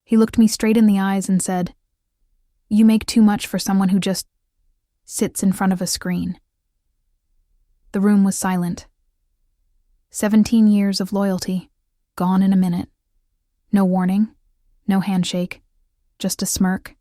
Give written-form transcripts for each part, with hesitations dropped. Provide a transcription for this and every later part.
He looked me straight in the eyes and said, "You make too much for someone who just sits in front of a screen." The room was silent. 17 years of loyalty, gone in a minute. No warning, no handshake, just a smirk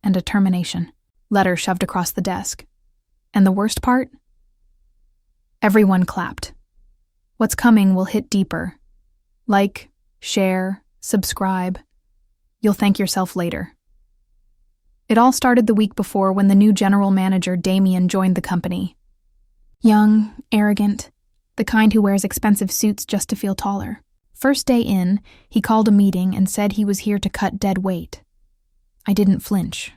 and a termination letter shoved across the desk. And the worst part? Everyone clapped. What's coming will hit deeper. Like, share, subscribe. You'll thank yourself later. It all started the week before when the new general manager, Damien, joined the company. Young, arrogant, the kind who wears expensive suits just to feel taller. First day in, he called a meeting and said he was here to cut dead weight. I didn't flinch.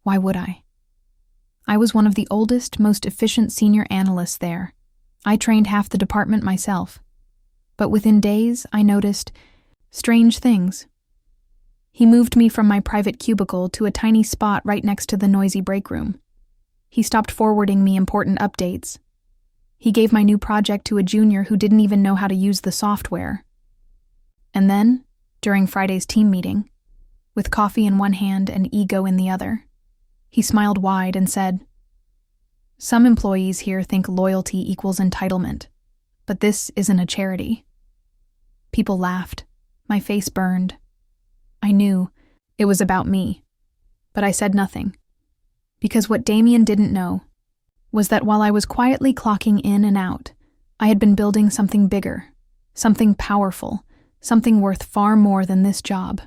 Why would I? I was one of the oldest, most efficient senior analysts there. I trained half the department myself. But within days, I noticed strange things. He moved me from my private cubicle to a tiny spot right next to the noisy break room. He stopped forwarding me important updates. He gave my new project to a junior who didn't even know how to use the software. And then, during Friday's team meeting, with coffee in one hand and ego in the other, he smiled wide and said, "Some employees here think loyalty equals entitlement, but this isn't a charity." People laughed. My face burned. I knew it was about me, but I said nothing. Because what Damien didn't know was that while I was quietly clocking in and out, I had been building something bigger, something powerful, something worth far more than this job.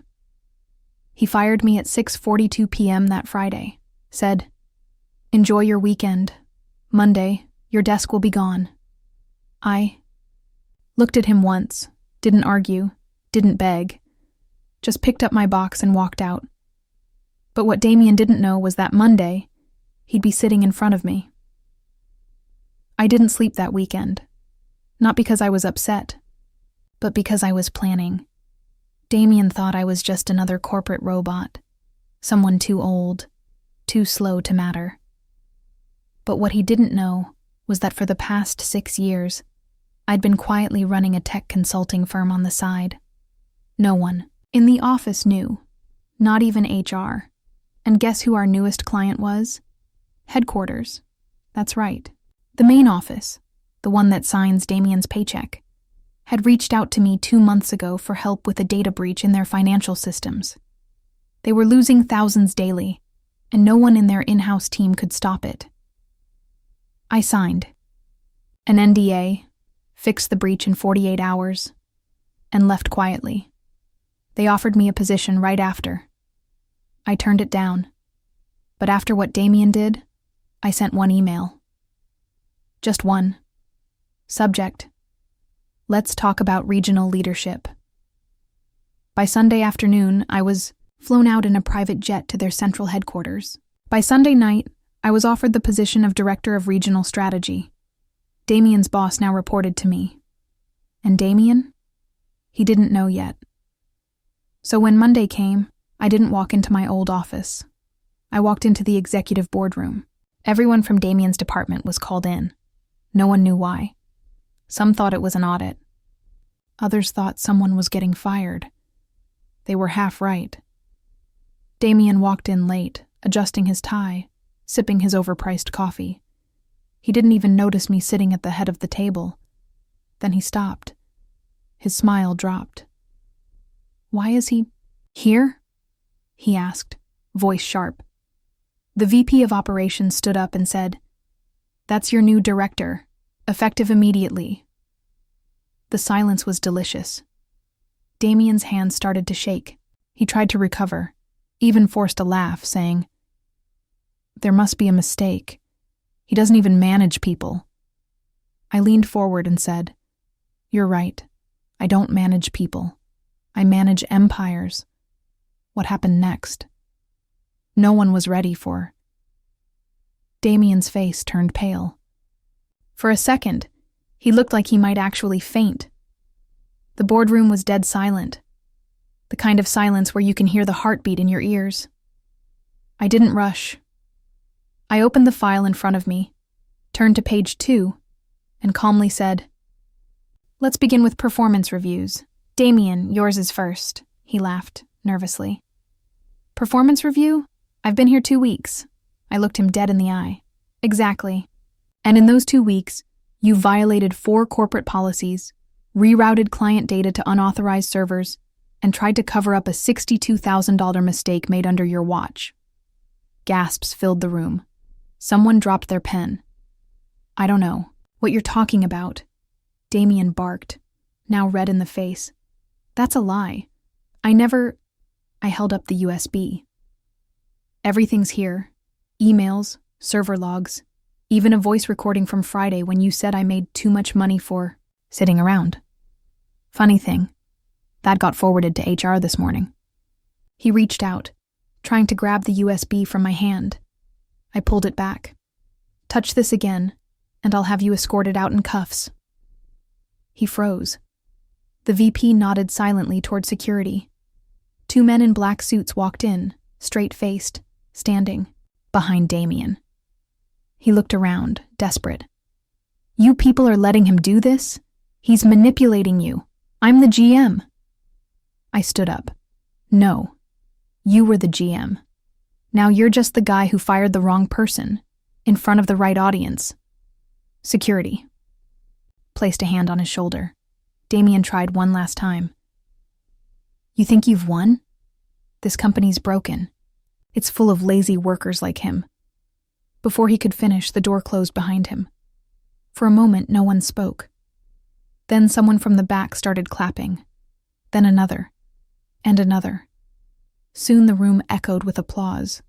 He fired me at 6:42 p.m. that Friday, said, "Enjoy your weekend. Monday, your desk will be gone." I looked at him once, didn't argue, didn't beg, just picked up my box and walked out. But what Damien didn't know was that Monday, he'd be sitting in front of me. I didn't sleep that weekend, not because I was upset, but because I was planning. Damien thought I was just another corporate robot, someone too old, too slow to matter. But what he didn't know was that for the past 6 years, I'd been quietly running a tech consulting firm on the side. No one in the office knew, not even HR. And guess who our newest client was? Headquarters. That's right. The main office, the one that signs Damien's paycheck, had reached out to me 2 months ago for help with a data breach in their financial systems. They were losing thousands daily, and no one in their in-house team could stop it. I signed an NDA, fixed the breach in 48 hours, and left quietly. They offered me a position right after. I turned it down, but after what Damien did, I sent one email. Just one. Subject: Let's talk about regional leadership. By Sunday afternoon, I was flown out in a private jet to their central headquarters. By Sunday night, I was offered the position of Director of Regional Strategy. Damien's boss now reported to me. And Damien? He didn't know yet. So when Monday came, I didn't walk into my old office. I walked into the executive boardroom. Everyone from Damien's department was called in. No one knew why. Some thought it was an audit. Others thought someone was getting fired. They were half right. Damien walked in late, adjusting his tie, sipping his overpriced coffee. He didn't even notice me sitting at the head of the table. Then he stopped. His smile dropped. "Why is he here?" he asked, voice sharp. The VP of Operations stood up and said, "That's your new director, effective immediately." The silence was delicious. Damien's hands started to shake. He tried to recover, even forced a laugh, saying, "There must be a mistake. He doesn't even manage people." I leaned forward and said, "You're right. I don't manage people. I manage empires." What happened next? No one was ready for. Damien's face turned pale. For a second, he looked like he might actually faint. The boardroom was dead silent, the kind of silence where you can hear the heartbeat in your ears. I didn't rush. I opened the file in front of me, turned to page 2, and calmly said, "Let's begin with performance reviews. Damien, yours is first," he laughed. nervously. Performance review? I've been here 2 weeks. I looked him dead in the eye. Exactly. And in those 2 weeks, you violated 4 corporate policies, rerouted client data to unauthorized servers, and tried to cover up a $62,000 mistake made under your watch. Gasps filled the room. Someone dropped their pen. I don't know what you're talking about. Damien barked, now red in the face. That's a lie. I held up the USB. Everything's here. Emails, server logs, even a voice recording from Friday when you said I made too much money for sitting around. Funny thing, that got forwarded to HR this morning. He reached out, trying to grab the USB from my hand. I pulled it back. Touch this again, and I'll have you escorted out in cuffs. He froze. The VP nodded silently toward security. 2 men in black suits walked in, straight-faced, standing, behind Damien. He looked around, desperate. You people are letting him do this? He's manipulating you. I'm the GM. I stood up. No, you were the GM. Now you're just the guy who fired the wrong person, in front of the right audience. Security. Placed a hand on his shoulder. Damien tried one last time. You think you've won? This company's broken. It's full of lazy workers like him. Before he could finish, the door closed behind him. For a moment, no one spoke. Then someone from the back started clapping. Then another. And another. Soon the room echoed with applause.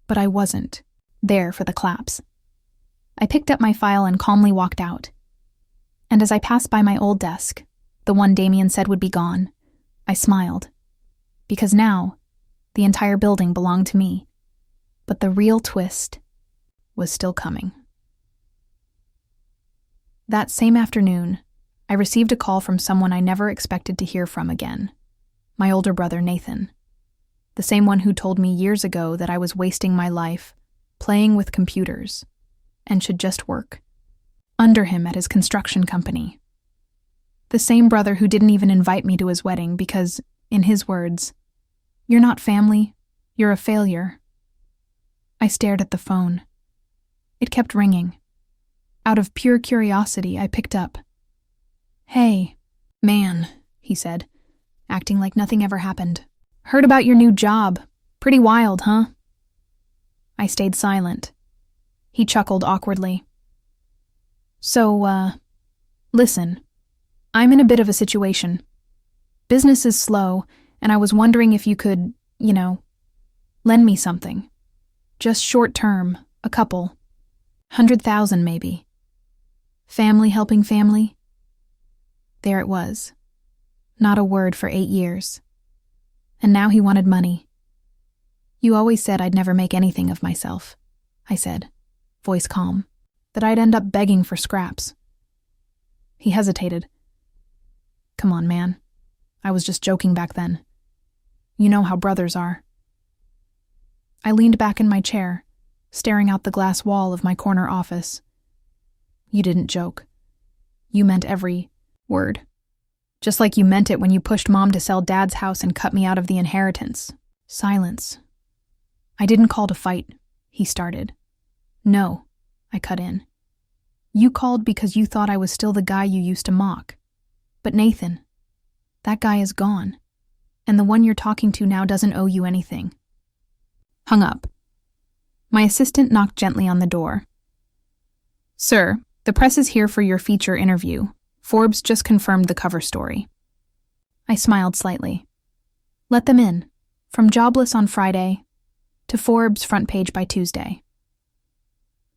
But I wasn't there for the claps. I picked up my file and calmly walked out. And as I passed by my old desk, the one Damien said would be gone, I smiled. Because now, the entire building belonged to me. But the real twist was still coming. That same afternoon, I received a call from someone I never expected to hear from again. My older brother, Nathan. The same one who told me years ago that I was wasting my life, playing with computers, and should just work. Under him at his construction company. The same brother who didn't even invite me to his wedding because, in his words, "You're not family, you're a failure." I stared at the phone. It kept ringing. Out of pure curiosity, I picked up. "Hey, man," he said, acting like nothing ever happened. "Heard about your new job. Pretty wild, huh?" I stayed silent. He chuckled awkwardly. So, listen, I'm in a bit of a situation. Business is slow, and I was wondering if you could, lend me something. Just short term, a couple. 100,000 maybe. Family helping family. There it was. Not a word for 8 years. And now he wanted money. You always said I'd never make anything of myself, I said, voice calm, that I'd end up begging for scraps. He hesitated. Come on, man. I was just joking back then. You know how brothers are. I leaned back in my chair, staring out the glass wall of my corner office. You didn't joke. You meant every word. Just like you meant it when you pushed Mom to sell Dad's house and cut me out of the inheritance. Silence. I didn't call to fight, he started. No, I cut in. You called because you thought I was still the guy you used to mock. But Nathan, that guy is gone. And the one you're talking to now doesn't owe you anything. Hung up. My assistant knocked gently on the door. Sir, the press is here for your feature interview. Forbes just confirmed the cover story. I smiled slightly. Let them in. From jobless on Friday to Forbes front page by Tuesday.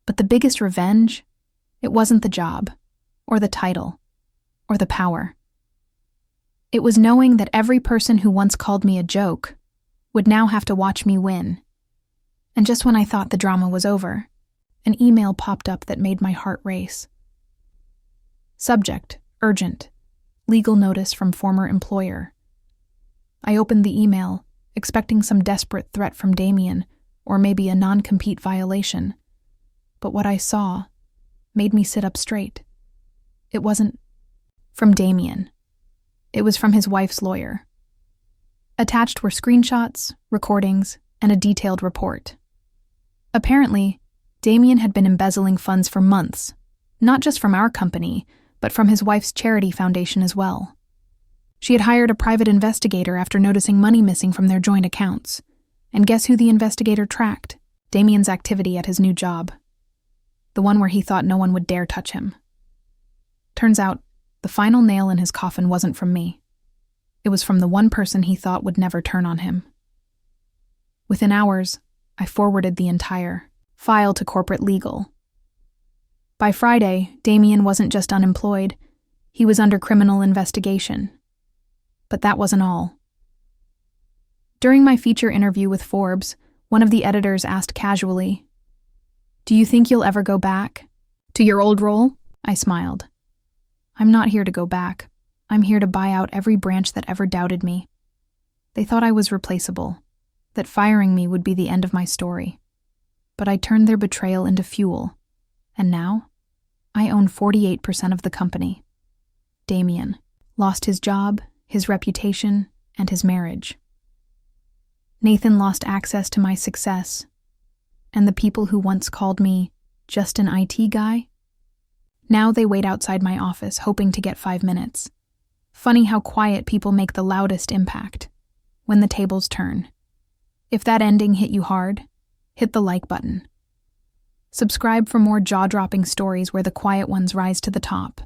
But the biggest revenge, it wasn't the job, or the title, or the power. It was knowing that every person who once called me a joke would now have to watch me win. And just when I thought the drama was over, an email popped up that made my heart race. Subject, urgent, legal notice from former employer. I opened the email, expecting some desperate threat from Damien, or maybe a non-compete violation. But what I saw made me sit up straight. It wasn't from Damien. It was from his wife's lawyer. Attached were screenshots, recordings, and a detailed report. Apparently, Damien had been embezzling funds for months, not just from our company, but from his wife's charity foundation as well. She had hired a private investigator after noticing money missing from their joint accounts. And guess who the investigator tracked? Damien's activity at his new job. The one where he thought no one would dare touch him. Turns out, the final nail in his coffin wasn't from me. It was from the one person he thought would never turn on him. Within hours, I forwarded the entire file to corporate legal. By Friday, Damien wasn't just unemployed, he was under criminal investigation. But that wasn't all. During my feature interview with Forbes, one of the editors asked casually, "Do you think you'll ever go back to your old role?" I smiled. "I'm not here to go back. I'm here to buy out every branch that ever doubted me. They thought I was replaceable, that firing me would be the end of my story. But I turned their betrayal into fuel, and now I own 48% of the company." Damien lost his job, his reputation, and his marriage. Nathan lost access to my success, and the people who once called me just an IT guy, now they wait outside my office hoping to get 5 minutes. Funny how quiet people make the loudest impact when the tables turn. If that ending hit you hard, hit the like button. Subscribe for more jaw-dropping stories where the quiet ones rise to the top.